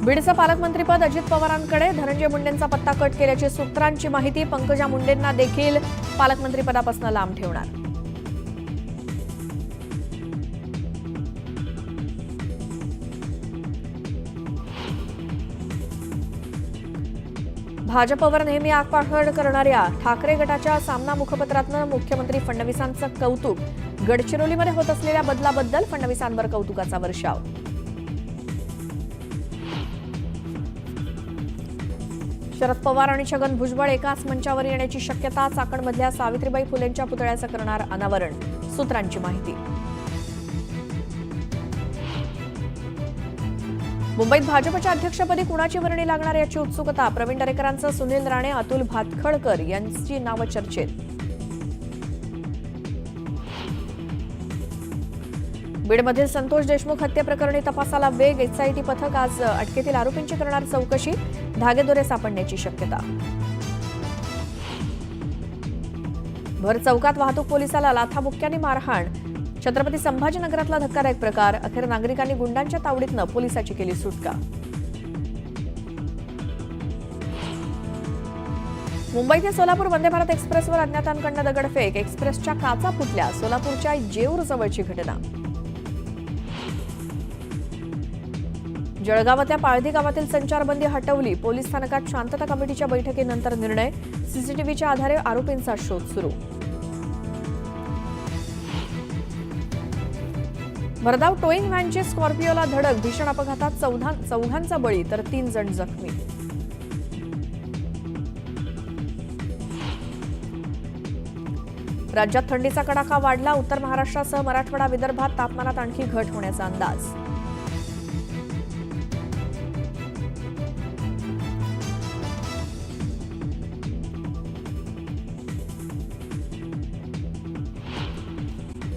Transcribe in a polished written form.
बीडचं पालकमंत्रीपद अजित पवारांकडे, धनंजय मुंडेंचा पत्ता कट केल्याची सूत्रांची माहिती. पंकजा मुंडेंना देखील पालकमंत्रीपदापासून लांब ठेवणार. भाजपवर नेहमी आगपाखड करणाऱ्या ठाकरे गटाच्या सामना मुखपत्रातनं मुख्यमंत्री फडणवीसांचं कौतुक. गडचिरोलीमध्ये होत असलेल्या बदलाबद्दल फडणवीसांवर कौतुकाचा वर्षाव. शरद पवार आणि छगन भुजबळ एकाच मंचावर येण्याची शक्यता. चाकणमधल्या सावित्रीबाई फुलेंच्या पुतळ्याचं करणार अनावरण, सूत्रांची माहिती. मुंबईत भाजपच्या अध्यक्षपदी कुणाची वर्णी लागणार याची उत्सुकता. प्रवीण दरेकरांचं सुनील राणे, अतुल भातखळकर यांची नावं चर्चेत. बीडमधील संतोष देशमुख हत्येप्रकरणी तपासाला वेग. एसआयटी पथक आज अटकेतील आरोपींची करणार चौकशी. धागेदोरे सापडण्याची शक्यता. भर चौकात वाहतूक पोलिसाला लाथाबुक्क्यांनी मारहाण. छत्रपती संभाजीनगरातला धक्कादायक प्रकार. अखेर नागरिकांनी गुंडांच्या तावडीतनं पोलिसाची केली सुटका. मुंबई ते सोलापूर वंदे भारत एक्सप्रेसवर अज्ञातांकडून दगडफेक. एक्सप्रेसच्या काचा फुटल्या. सोलापूरच्या जेऊर जवळची घटना. जळगावातल्या पाळधी गावातील संचारबंदी हटवली. पोलीस स्थानकात शांतता कमिटीच्या बैठकीनंतर निर्णय. सीसीटीव्हीच्या आधारे आरोपींचा शोध सुरू. भरधाव टोईंग व्हॅनची स्कॉर्पिओला धडक. भीषण अपघातात चौघांचा बळी तर 3 जण जखमी. राज्यात थंडीचा कडाका वाढला. उत्तर महाराष्ट्रासह मराठवाडा, विदर्भात तापमानात आणखी घट होण्याचा अंदाज.